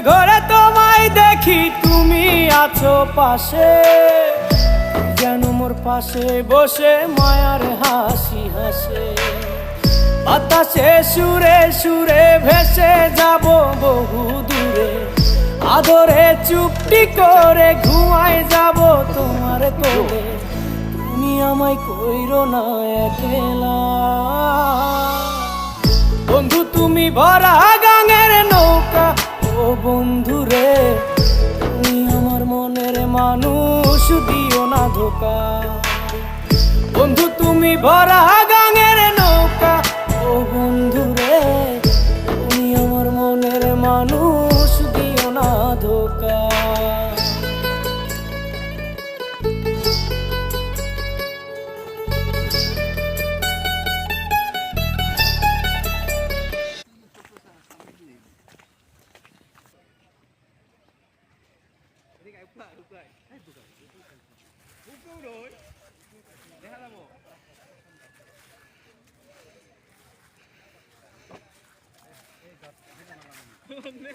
ঘরে তোমায় দেখি তুমি আছো পাশে, যেন মোর পাশে বসে মায়ার হাসি হাসে। বাতাসে সুরে সুরে ভেসে যাব বহু দূরে, আদরে চুপটি করে ঘুমায় যাব তোমার কোলে। তুমি আমায় কইরো না একলা বন্ধু, তুমি ভরা গাঙের নৌকা। ও বন্ধু রে, তুমি আমার মনের মানুষ, দিও না ধোকা। বন্ধু তুমি ভরা গাঙের নৌকা। ও বন্ধু রে, তুমি আমার মনের মানুষ, দিও না ধোকা। Dónde?